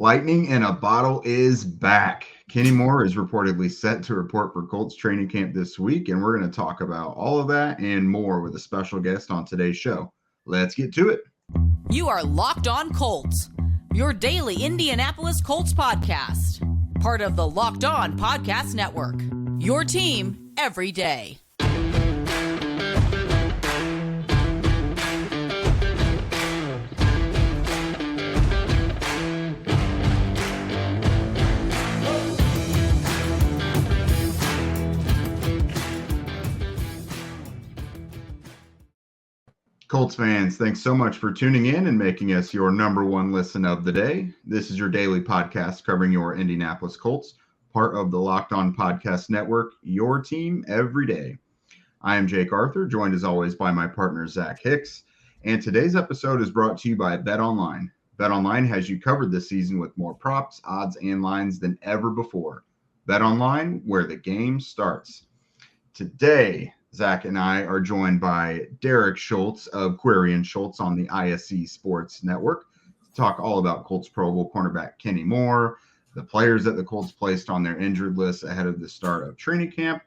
Lightning in a bottle is back. Kenny Moore is reportedly set to report for Colts training camp this week, and we're going to talk about all of that and more with a special guest on today's show. Let's get to it. You are Locked On Colts, your daily Indianapolis Colts podcast. Part of the Locked On Podcast Network, your team every day. Colts fans, thanks so much for tuning in and making us your number one listen of the day. This is your daily podcast covering your Indianapolis Colts, part of the Locked On Podcast Network, your team every day. I am Jake Arthur, joined as always by my partner, Zach Hicks. And today's episode is brought to you by BetOnline. BetOnline has you covered this season with more props, odds, and lines than ever before. BetOnline, where the game starts. Today, Zach and I are joined by Derek Schultz of Query and Schultz on the ISC Sports Network to talk all about Colts Pro Bowl cornerback Kenny Moore, the players that the Colts placed on their injured list ahead of the start of training camp,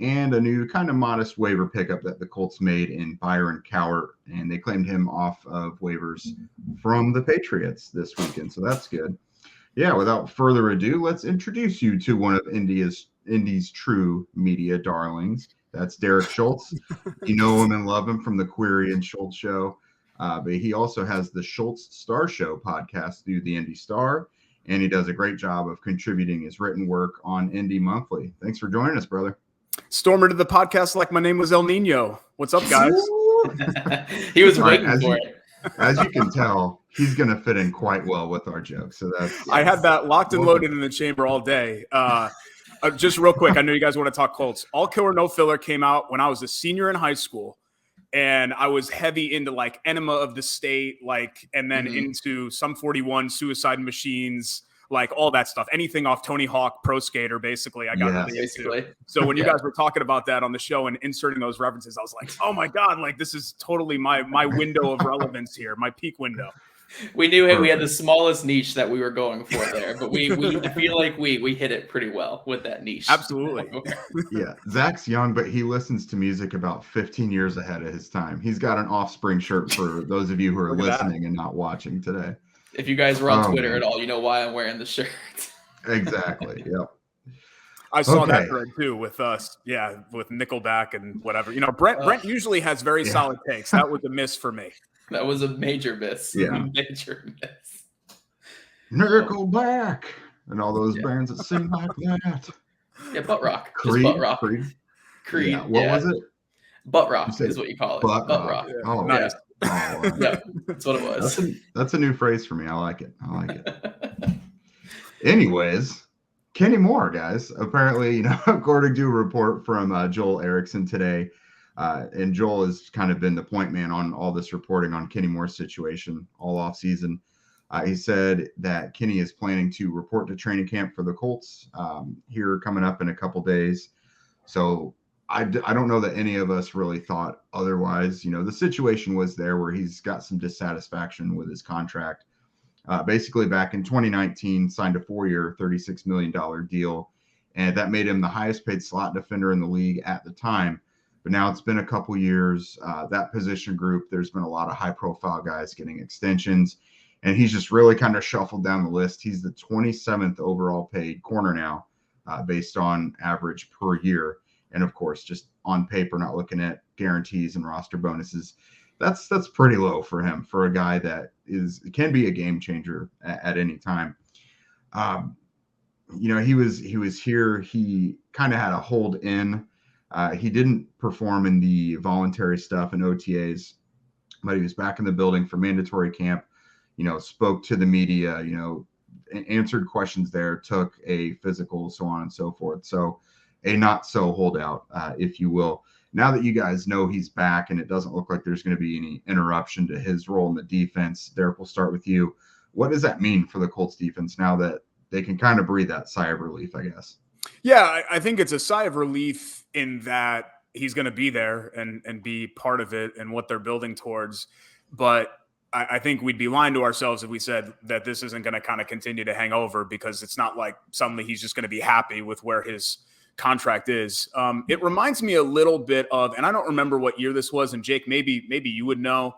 and a new kind of modest waiver pickup that the Colts made in Byron Cowart, and they claimed him off of waivers from the Patriots this weekend, so that's good. Yeah, without further ado, let's introduce you to one of Indy's true media darlings. That's Derek Schultz. You know him and love him from the Query and Schultz show. But he also has the Schultz Star Show podcast through the IndyStar, and he does a great job of contributing his written work on Indy Monthly. Thanks for joining us, brother. Stormer to the podcast like my name was El Nino. What's up, guys? He was waiting for it. As you can tell, he's going to fit in quite well with our jokes. So that's. I had that locked and loaded in the chamber all day. Just real quick, I know you guys want to talk Colts. All Killer No Filler came out when I was a senior in high school, and I was heavy into like Enema of the State, and then into Sum 41, Suicide Machines, like all that stuff. Anything off Tony Hawk, Pro Skater, basically. I got really into. So when you guys were talking about that on the show and inserting those references, I was like, oh my God, like this is totally my window of relevance here, my peak window. We knew we had the smallest niche that we were going for there, but we feel like we hit it pretty well with that niche. Absolutely. Yeah, Zach's young, but he listens to music about 15 years ahead of his time. He's got an Offspring shirt for those of you who are listening and not watching today. If you guys were on Twitter at all, you know why I'm wearing the shirt. Exactly. Yep. I saw that thread too with us. Yeah, with Nickelback and whatever. You know, Brent usually has very solid takes. That was a miss for me. That was a major miss. Yeah. Major miss. Nickelback and all those bands that sing like that. Yeah, butt rock. Creed. Just butt rock. Creed. Yeah. What was it? Butt rock is what you call it. Butt rock. Yeah. Oh, nice. Yeah, that's what it was. That's a new phrase for me. I like it. Anyways, Kenny Moore, guys. Apparently, according to a report from Joel A Erickson today, and Joel has kind of been the point man on all this reporting on Kenny Moore's situation all off season. He said that Kenny is planning to report to training camp for the Colts here coming up in a couple days. So I don't know that any of us really thought otherwise. The situation was there where he's got some dissatisfaction with his contract. Basically, back in 2019, signed a 4-year, $36 million deal, and that made him the highest paid slot defender in the league at the time. But now it's been a couple years. That position group, there's been a lot of high-profile guys getting extensions, and he's just really kind of shuffled down the list. He's the 27th overall paid corner now, based on average per year. And, of course, just on paper, not looking at guarantees and roster bonuses, that's pretty low for him, for a guy that can be a game changer at any time. He was here. He kind of had a hold in. He didn't perform in the voluntary stuff and OTAs, but he was back in the building for mandatory camp, spoke to the media, answered questions there, took a physical, so on and so forth. So a not so holdout, if you will. Now that you guys know he's back and it doesn't look like there's going to be any interruption to his role in the defense, Derek, we'll start with you. What does that mean for the Colts defense now that they can kind of breathe that sigh of relief, I guess? Yeah, I think it's a sigh of relief in that he's going to be there and be part of it and what they're building towards. But I think we'd be lying to ourselves if we said that this isn't going to kind of continue to hang over, because it's not like suddenly he's just going to be happy with where his contract is. It reminds me a little bit of, and I don't remember what year this was, and Jake, maybe you would know.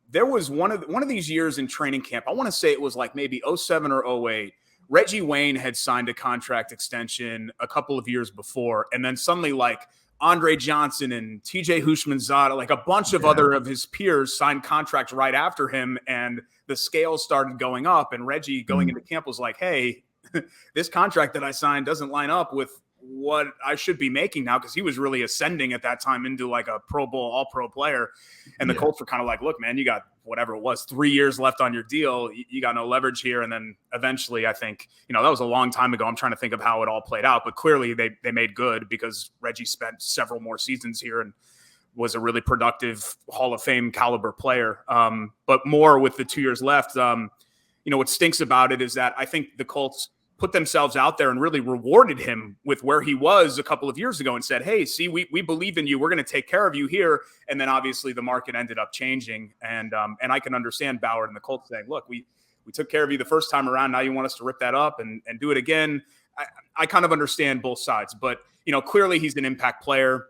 There was one of these years in training camp. I want to say it was like maybe 07 or 08. Reggie Wayne had signed a contract extension a couple of years before, and then suddenly like Andre Johnson and TJ Hushmanzada, like a bunch of other of his peers signed contracts right after him, and the scales started going up, and Reggie going into camp was like, hey, this contract that I signed doesn't line up with what I should be making now, because he was really ascending at that time into like a Pro Bowl, all-pro player. And the Colts were kind of like, look, man, you got whatever it was, 3 years left on your deal. You got no leverage here. And then eventually, I think, that was a long time ago. I'm trying to think of how it all played out, but clearly they made good, because Reggie spent several more seasons here and was a really productive Hall of Fame caliber player. But more with the 2 years left, what stinks about it is that I think the Colts put themselves out there and really rewarded him with where he was a couple of years ago and said, hey, see, we believe in you. We're going to take care of you here. And then obviously the market ended up changing. And I can understand Ballard and the Colts saying, look, we took care of you the first time around. Now you want us to rip that up and do it again. I kind of understand both sides, but clearly he's an impact player.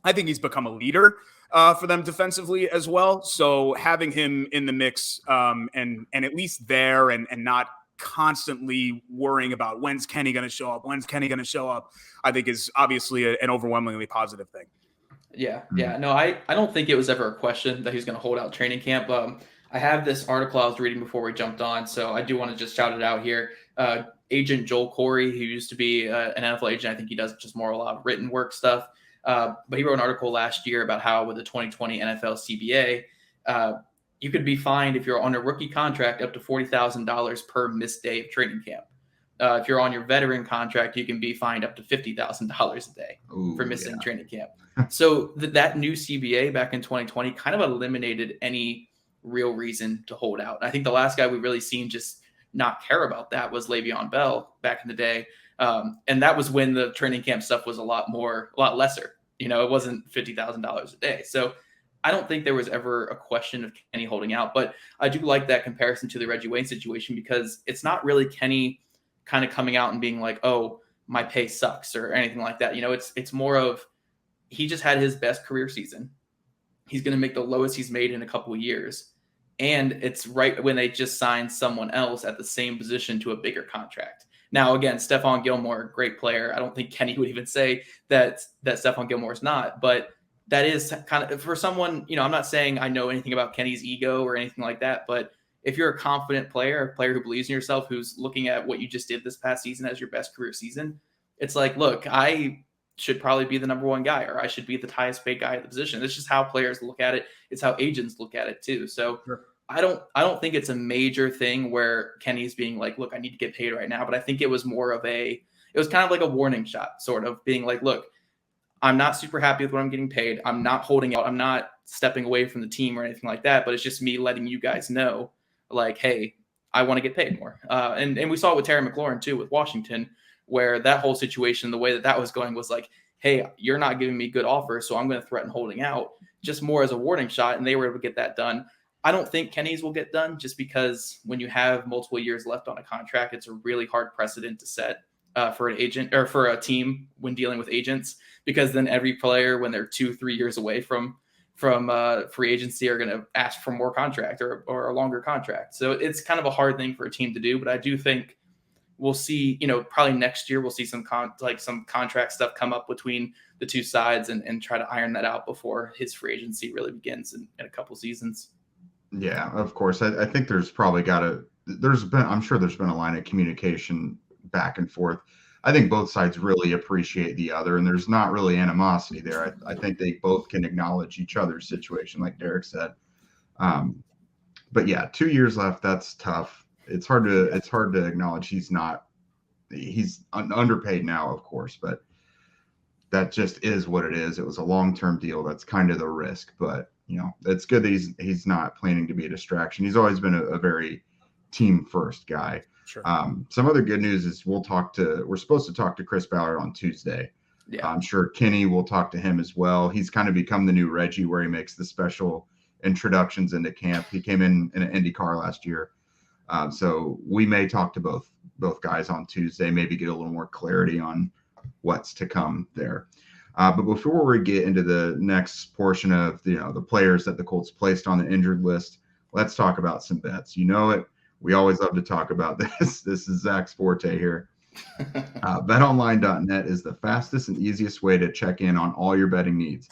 I think he's become a leader for them defensively as well. So having him in the mix and at least there and not constantly worrying about when's Kenny going to show up, I think is obviously an overwhelmingly positive thing. Yeah. No, I don't think it was ever a question that he's going to hold out training camp. I have this article I was reading before we jumped on, so I do want to just shout it out here. Agent Joel Corey, who used to be an NFL agent, I think he does just more a lot of written work stuff. But he wrote an article last year about how with the 2020 NFL CBA, you could be fined if you're on a rookie contract up to $40,000 per missed day of training camp. If you're on your veteran contract, you can be fined up to $50,000 a day for missing training camp. So that new CBA back in 2020 kind of eliminated any real reason to hold out. I think the last guy we really seen just not care about that was Le'Veon Bell back in the day. And that was when the training camp stuff was a lot lesser. It wasn't $50,000 a day. So I don't think there was ever a question of Kenny holding out, but I do like that comparison to the Reggie Wayne situation, because it's not really Kenny kind of coming out and being like, oh, my pay sucks or anything like that. It's more of, he just had his best career season. He's going to make the lowest he's made in a couple of years. And it's right when they just signed someone else at the same position to a bigger contract. Now, again, Stephon Gilmore, great player. I don't think Kenny would even say that Stephon Gilmore is not, but that is kind of for someone, I'm not saying I know anything about Kenny's ego or anything like that, but if you're a confident player, a player who believes in yourself, who's looking at what you just did this past season as your best career season, it's like, look, I should probably be the number one guy, or I should be the highest paid guy at the position. It's just how players look at it. It's how agents look at it too. So sure. I don't think it's a major thing where Kenny's being like, look, I need to get paid right now. But I think it was more of it was kind of like a warning shot, sort of being like, look, I'm not super happy with what I'm getting paid. I'm not holding out. I'm not stepping away from the team or anything like that. But it's just me letting you guys know, like, hey, I want to get paid more. And we saw it with Terry McLaurin too, with Washington, where that whole situation, the way that was going was like, hey, you're not giving me good offers, so I'm going to threaten holding out, just more as a warning shot. And they were able to get that done. I don't think Kenny's will get done, just because when you have multiple years left on a contract, it's a really hard precedent to set for an agent or for a team when dealing with agents, because then every player, when they're 2-3 years away from free agency, are going to ask for more contract or a longer contract. So it's kind of a hard thing for a team to do, but I do think we'll see, probably next year, we'll see some contract stuff come up between the two sides and try to iron that out before his free agency really begins in a couple seasons. Yeah, of course. I think there's probably I'm sure there's been a line of communication back and forth. I think both sides really appreciate the other, and there's not really animosity there. I think they both can acknowledge each other's situation, like Derek said. But yeah, 2 years left. That's tough. It's hard to acknowledge he's underpaid now, of course, but that just is what it is. It was a long-term deal. That's kind of the risk, but it's good that he's not planning to be a distraction. He's always been a very team first guy. Sure. Some other good news is we're supposed to talk to Chris Ballard on Tuesday. Yeah. I'm sure Kenny will talk to him as well. He's kind of become the new Reggie, where he makes the special introductions into camp. He came in an IndyCar last year. So we may talk to both guys on Tuesday, maybe get a little more clarity on what's to come there. But before we get into the next portion of the players that the Colts placed on the injured list, let's talk about some bets. You know it. We always love to talk about this. This is Zach's forte here. BetOnline.net is the fastest and easiest way to check in on all your betting needs.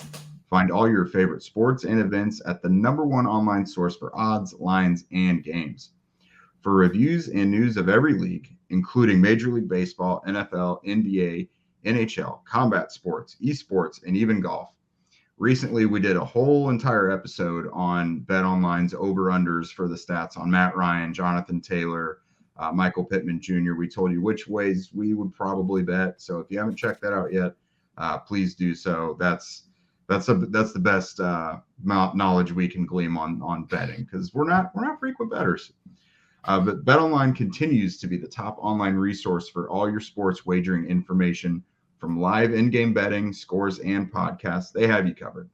Find all your favorite sports and events at the #1 online source for odds, lines, and games. For reviews and news of every league, including Major League Baseball, NFL, NBA, NHL, combat sports, esports, and even golf. Recently, we did a whole entire episode on BetOnline's over-unders for the stats on Matt Ryan, Jonathan Taylor, Michael Pittman Jr. We told you which ways we would probably bet. So if you haven't checked that out yet, please do so. That's the best knowledge we can glean on betting, because we're not frequent bettors. But BetOnline continues to be the top online resource for all your sports wagering information, from live in-game betting, scores, and podcasts. They have you covered.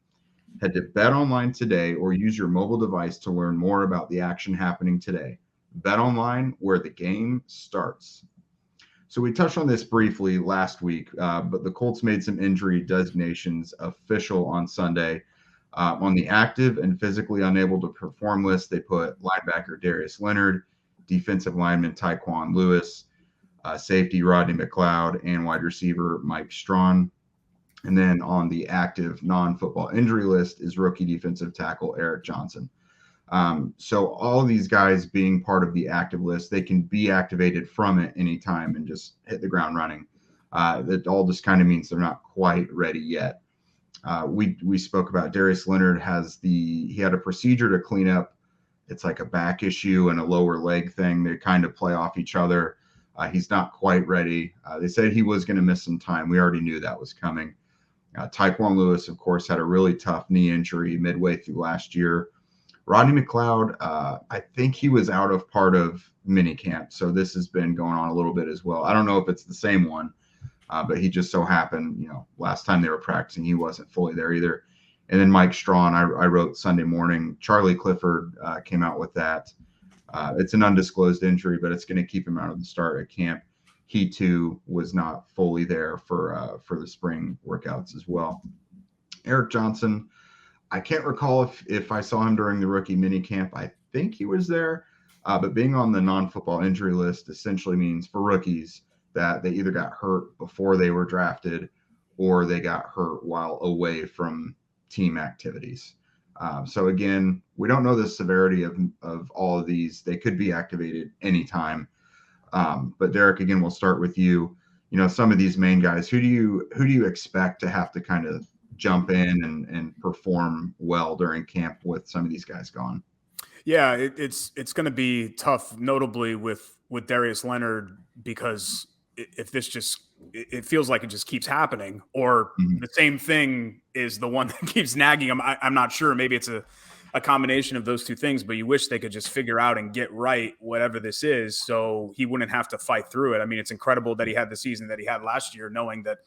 Head to BetOnline today or use your mobile device to learn more about the action happening today. BetOnline, where the game starts. So we touched on this briefly last week, but the Colts made some injury designations official on Sunday. On the active and physically unable to perform list, they put linebacker Darius Leonard, defensive lineman Tyquan Lewis, safety Rodney McLeod, and wide receiver Mike Strawn. And then on the active non-football injury list is rookie defensive tackle Eric Johnson. So all of these guys being part of the active list, they can be activated from it anytime and just hit the ground running. That all just kind of means they're not quite ready yet. We spoke about Darius Leonard he had a procedure to clean up. It's like a back issue and a lower leg thing. They kind of play off each other. He's not quite ready. They said he was going to miss some time. We already knew that was coming. Tyquan Lewis, of course, had a really tough knee injury midway through last year. Rodney McLeod, I think he was out of part of minicamp, so this has been going on a little bit as well. I don't know if it's the same one, but he just so happened, last time they were practicing, he wasn't fully there either. And then Mike Strawn, I wrote Sunday morning. Charlie Clifford came out with that. It's an undisclosed injury, but it's going to keep him out of the start at camp. He too was not fully there for the spring workouts as well. Eric Johnson, I can't recall if I saw him during the rookie minicamp. I think he was there, but being on the non-football injury list essentially means for rookies that they either got hurt before they were drafted or they got hurt while away from team activities. So again, we don't know the severity of all of these. They could be activated anytime. But Derek, again, we'll start with you. Some of these main guys, who do you expect to have to kind of jump in and perform well during camp with some of these guys gone? Yeah, it's going to be tough, notably with Darius Leonard, because if this it feels like it just keeps happening, or the same thing is the one that keeps nagging him. I'm not sure. Maybe it's a combination of those two things, but you wish they could just figure out and get right whatever this is, so he wouldn't have to fight through it. I mean, it's incredible that he had the season that he had last year, knowing that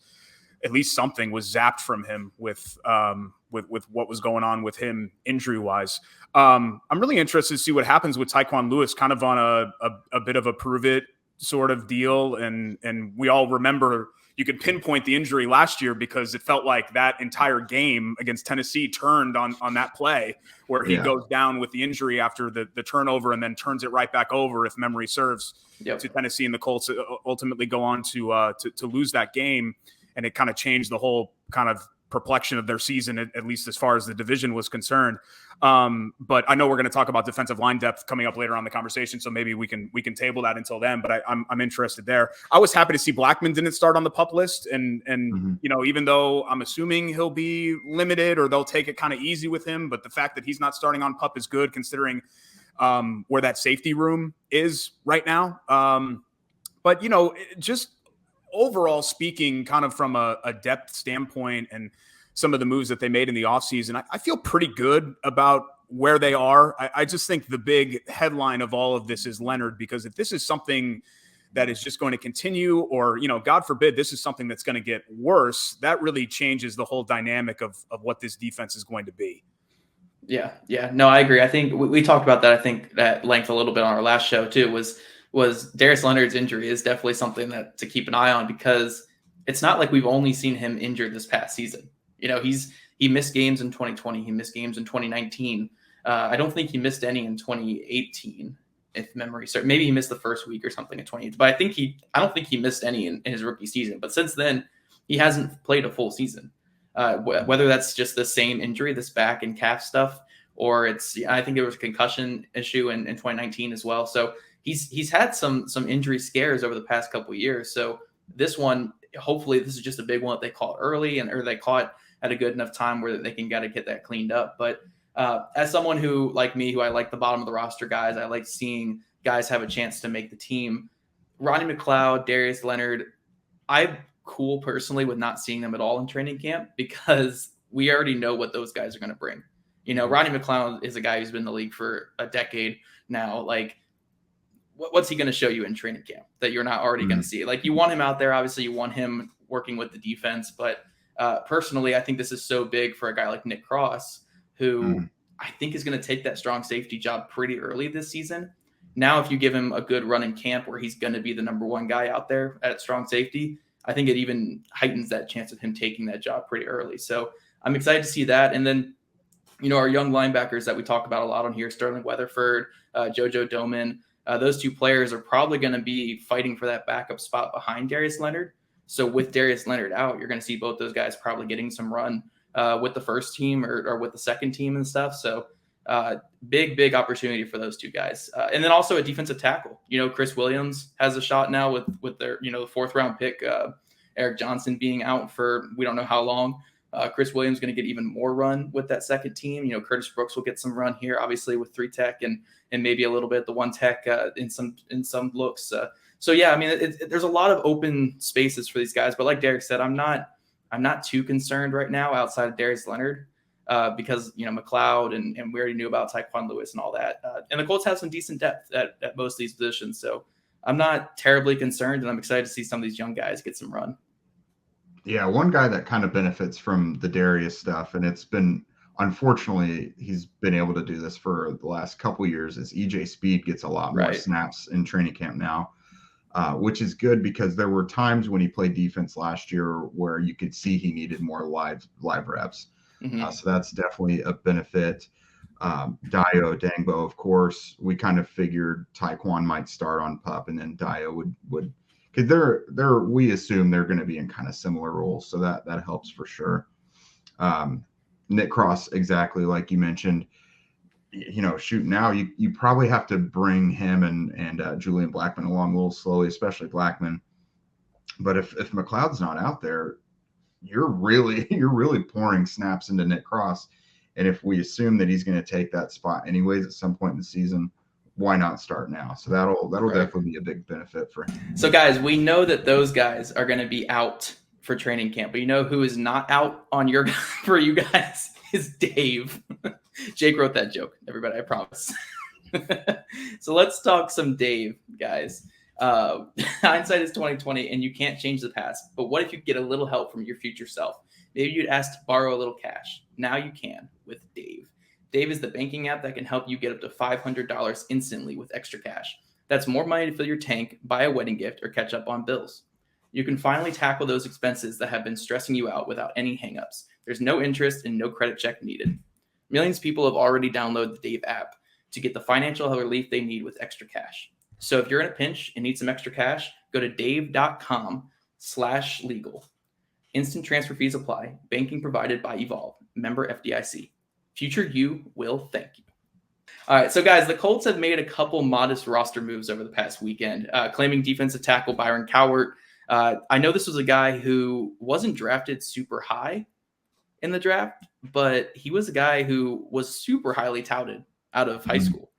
at least something was zapped from him with what was going on with him injury wise. I'm really interested to see what happens with Tyquan Lewis, kind of on a bit of a prove it sort of deal. And we all remember, you could pinpoint the injury last year because it felt like that entire game against Tennessee turned on that play where he goes down with the injury after the turnover and then turns it right back over, if memory serves, to Tennessee, and the Colts ultimately go on to lose that game. And it kind of changed the whole kind of perplexion of their season, at least as far as the division was concerned. But I know we're going to talk about defensive line depth coming up later on in the conversation, so maybe we can table that until then. But I'm interested there. I was happy to see Blackman didn't start on the PUP list, and even though I'm assuming he'll be limited or they'll take it kind of easy with him, but the fact that he's not starting on PUP is good, considering where that safety room is right now. But just overall speaking, kind of from a depth standpoint and some of the moves that they made in the offseason, I feel pretty good about where they are. I just think the big headline of all of this is Leonard, because if this is something that is just going to continue, or, God forbid, this is something that's going to get worse, that really changes the whole dynamic of what this defense is going to be. Yeah. No, I agree. I think we talked about that, I think, at length a little bit on our last show too, was Darius Leonard's injury is definitely something that to keep an eye on, because it's not like we've only seen him injured this past season. He missed games in 2020. He missed games in 2019. I don't think he missed any in 2018, if memory serves. Maybe he missed the first week or something in 2018. But I don't think he missed any in his rookie season. But since then, he hasn't played a full season. Whether that's just the same injury, this back and calf stuff, or I think it was a concussion issue in 2019 as well. So he's had some injury scares over the past couple of years. So this one, hopefully this is just a big one that they caught early or they caught at a good enough time where they can get that cleaned up. But as someone who, like me, who I like the bottom of the roster guys, I like seeing guys have a chance to make the team. Ronnie McLeod, Darius Leonard, I'm cool personally with not seeing them at all in training camp, because we already know what those guys are going to bring. Ronnie McLeod is a guy who's been in the league for a decade now. Like, what's he going to show you in training camp that you're not already going to see? Like, you want him out there. Obviously, you want him working with the defense. But personally, I think this is so big for a guy like Nick Cross, who I think is going to take that strong safety job pretty early this season. Now, if you give him a good run in camp where he's going to be the number one guy out there at strong safety, I think it even heightens that chance of him taking that job pretty early. So I'm excited to see that. And then, our young linebackers that we talk about a lot on here, Sterling Weatherford, JoJo Doman, those two players are probably going to be fighting for that backup spot behind Darius Leonard. So with Darius Leonard out, you're going to see both those guys probably getting some run with the first team or with the second team and stuff. So big opportunity for those two guys. And then also a defensive tackle. Chris Williams has a shot now with their, the 4th round pick, Eric Johnson being out for we don't know how long. Chris Williams going to get even more run with that second team. Curtis Brooks will get some run here, obviously with 3 tech and maybe a little bit the 1 tech in some looks. So yeah, I mean, there's a lot of open spaces for these guys. But like Derek said, I'm not too concerned right now outside of Darius Leonard. Because, McLeod and we already knew about Tyquan Lewis and all that. And the Colts have some decent depth at most of these positions. So I'm not terribly concerned, and I'm excited to see some of these young guys get some run. Yeah, one guy that kind of benefits from the Darius stuff, and it's been, unfortunately, he's been able to do this for the last couple of years, is EJ Speed gets a lot more snaps in training camp now, which is good because there were times when he played defense last year where you could see he needed more live reps. So that's definitely a benefit. Dio Dangbo, of course, we kind of figured Tyquan might start on PUP, and then Dio would because we assume they're going to be in kind of similar roles, so that helps for sure. Nick Cross, exactly like you mentioned, now you probably have to bring him and Julian Blackman along a little slowly, especially Blackman. But if McLeod's not out there, you're really pouring snaps into Nick Cross. And if we assume that he's going to take that spot anyways at some point in the season, why not start now? So that'll definitely be a big benefit for him. So guys, we know that those guys are going to be out for training camp, but who is not out for you guys is Dave. Jake wrote that joke, everybody, I promise. So let's talk some Dave, guys. Hindsight is 20/20, and you can't change the past. But what if you get a little help from your future self? Maybe you'd ask to borrow a little cash. Now you can with Dave. Dave is the banking app that can help you get up to $500 instantly with extra cash. That's more money to fill your tank, buy a wedding gift, or catch up on bills. You can finally tackle those expenses that have been stressing you out without any hangups. There's no interest and no credit check needed. Millions of people have already downloaded the Dave app to get the financial relief they need with extra cash. So if you're in a pinch and need some extra cash, go to dave.com/legal. Instant transfer fees apply. Banking provided by Evolve. Member FDIC. Future you will thank you. All right, so guys, the Colts have made a couple modest roster moves over the past weekend, claiming defensive tackle Byron Cowart. I know this was a guy who wasn't drafted super high in the draft, but he was a guy who was super highly touted out of high school.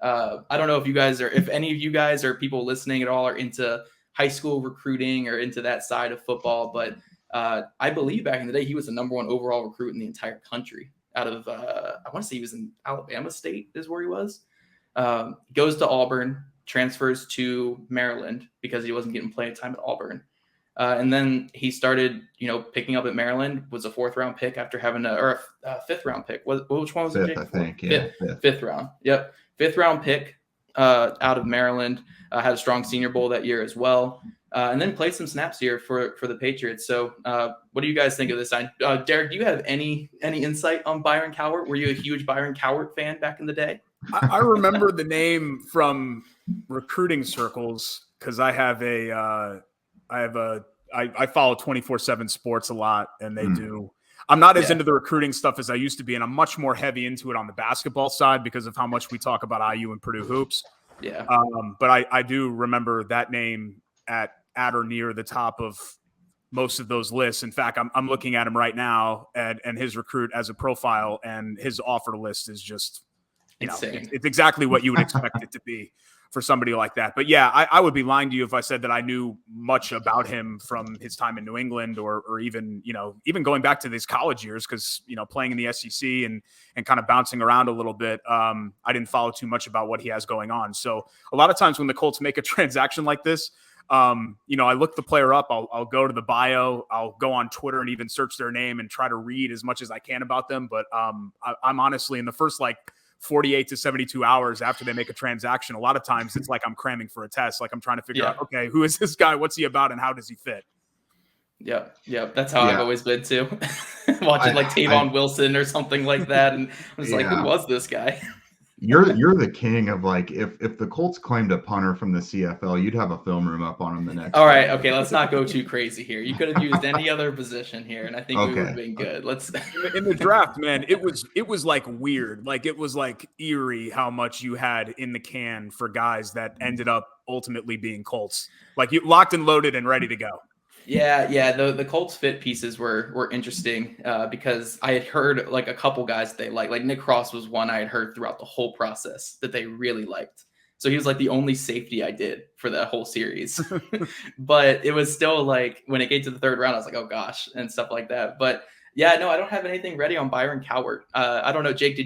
I don't know if any of you guys or people listening at all are into high school recruiting or into that side of football, but I believe back in the day, he was the number 1 overall recruit in the entire country out of, I want to say he was in Alabama State is where he was. Goes to Auburn, transfers to Maryland because he wasn't getting playing time at Auburn. And then he started, picking up at Maryland, was a 4th-round pick after having a 5th-round pick. Which one was it, Jake? I think, yeah. Fifth round. Yep. 5th-round pick out of Maryland. Had a strong Senior Bowl that year as well. And then played some snaps here for the Patriots. So what do you guys think of this? Derek, do you have any insight on Byron Cowart? Were you a huge Byron Cowart fan back in the day? I remember the name from recruiting circles because I follow 24/7 Sports a lot, and they do. I'm not as into the recruiting stuff as I used to be, and I'm much more heavy into it on the basketball side because of how much we talk about IU and Purdue hoops. Yeah. But I do remember that name at or near the top of most of those lists. In fact, I'm looking at him right now and his recruit as a profile, and his offer list is just it's exactly what you would expect it to be for somebody like that. But yeah, I would be lying to you if I said that I knew much about him from his time in New England or even going back to these college years, because, playing in the SEC and kind of bouncing around a little bit. I didn't follow too much about what he has going on. So a lot of times when the Colts make a transaction like this, I look the player up, I'll go to the bio, I'll go on Twitter and even search their name and try to read as much as I can about them. But I'm honestly in the first 48 to 72 hours after they make a transaction, a lot of times it's like I'm cramming for a test. Like I'm trying to figure out, okay, who is this guy? What's he about? And how does he fit? Yeah. That's how I've always been too. Watching Tavon Wilson or something like that. And I was who was this guy? You're the king of if the Colts claimed a punter from the CFL, you'd have a film room up on him the next. All right, okay, let's not go too crazy here. You could have used any other position here, and I think we would have been good. Let's in the draft, man. It was weird, it was eerie how much you had in the can for guys that ended up ultimately being Colts, you locked and loaded and ready to go. Yeah. The Colts fit pieces were interesting because I had heard a couple guys that they like Nick Cross was one I had heard throughout the whole process that they really liked. So he was the only safety I did for that whole series. But it was still when it came to the 3rd round, I was oh gosh, and stuff like that. But yeah, no, I don't have anything ready on Byron Cowart. I don't know, Jake,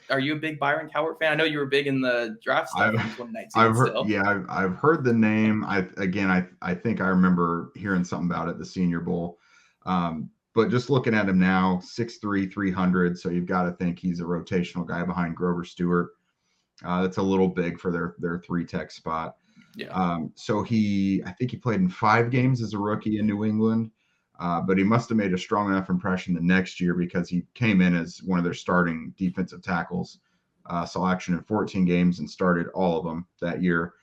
are you a big Byron Cowart fan? I know you were big in the draft stuff in 2019. I've heard the name. I think I remember hearing something about it, the Senior Bowl. But just looking at him now, 6'3", 300. So you've got to think he's a rotational guy behind Grover Stewart. That's a little big for their 3-tech spot. Yeah. So I think he played in 5 games as a rookie in New England. But he must have made a strong enough impression the next year because he came in as one of their starting defensive tackles, saw action in 14 games and started all of them that year.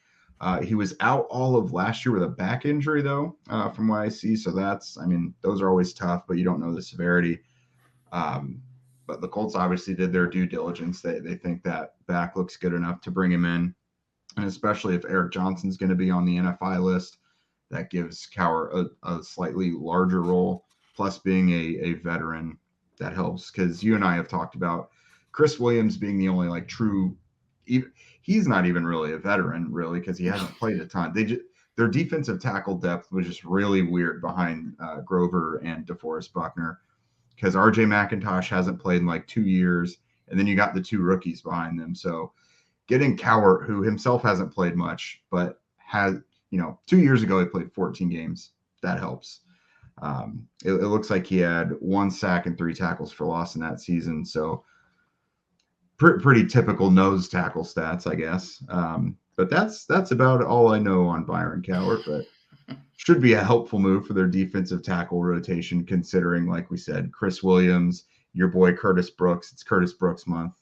He was out all of last year with a back injury, though, from what I see. So those are always tough, but you don't know the severity. But the Colts obviously did their due diligence. They think that back looks good enough to bring him in. And especially if Eric Johnson's going to be on the NFI list, that gives Cowart a slightly larger role, plus being a veteran, that helps. Because you and I have talked about Chris Williams being the only true. He's not even really a veteran, really, because he hasn't played a ton. Their defensive tackle depth was just really weird behind Grover and DeForest Buckner, because RJ McIntosh hasn't played in 2 years, and then you got the 2 rookies behind them. So getting Cowart, who himself hasn't played much, but has 2 years ago, he played 14 games. That helps. It looks like he had 1 sack and 3 tackles for loss in that season. So pretty typical nose tackle stats, I guess. But that's about all I know on Byron Cowart, but should be a helpful move for their defensive tackle rotation, considering, like we said, Chris Williams, your boy Curtis Brooks. It's Curtis Brooks month.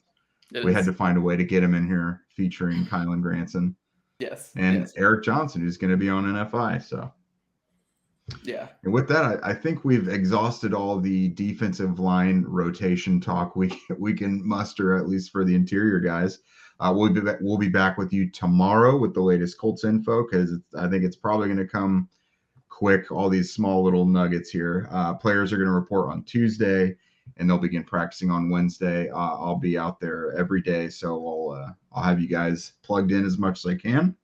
We had to find a way to get him in here featuring Kylan Granson. Yes. And Eric Johnson, who's going to be on NFI. So, yeah. And with that, I think we've exhausted all the defensive line rotation talk we can muster, at least for the interior guys. We'll be back with you tomorrow with the latest Colts info, because I think it's probably going to come quick. All these small little nuggets here. Players are going to report on Tuesday, and they'll begin practicing on Wednesday. I'll be out there every day, so I'll have you guys plugged in as much as I can.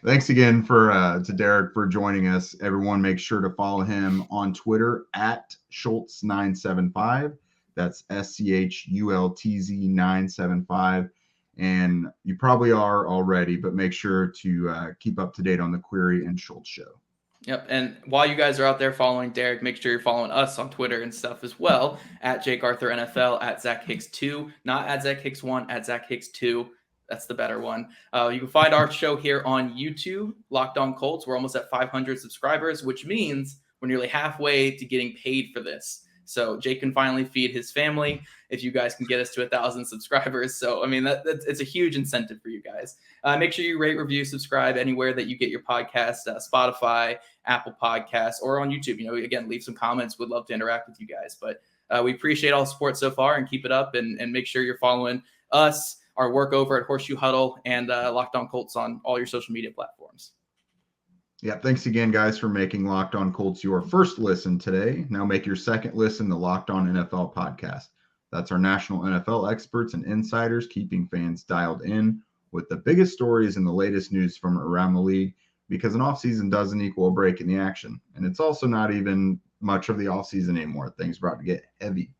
Thanks again to Derek for joining us. Everyone, make sure to follow him on Twitter at Schultz975. That's SCHULTZ 975. And you probably are already, but make sure to keep up to date on the Query and Schultz Show. Yep. And while you guys are out there following Derek, make sure you're following us on Twitter and stuff as well, at Jake Arthur NFL, at Zach Hicks 2, not at Zach Hicks 1, at Zach Hicks 2. That's the better one. You can find our show here on YouTube, Locked On Colts. We're almost at 500 subscribers, which means we're nearly halfway to getting paid for this. So Jake can finally feed his family if you guys can get us to 1,000 subscribers. So, I mean, it's a huge incentive for you guys. Make sure you rate, review, subscribe anywhere that you get your podcast, Spotify, Apple Podcasts, or on YouTube. Again, leave some comments. We'd love to interact with you guys. But we appreciate all the support so far, and keep it up, and make sure you're following us, our work over at Horseshoe Huddle, and Locked On Colts on all your social media platforms. Yeah, thanks again, guys, for making Locked On Colts your first listen today. Now make your second listen the Locked On NFL podcast. That's our national NFL experts and insiders keeping fans dialed in with the biggest stories and the latest news from around the league, because an offseason doesn't equal a break in the action. And it's also not even much of the offseason anymore. Things are about to get heavy.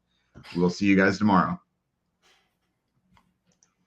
We'll see you guys tomorrow.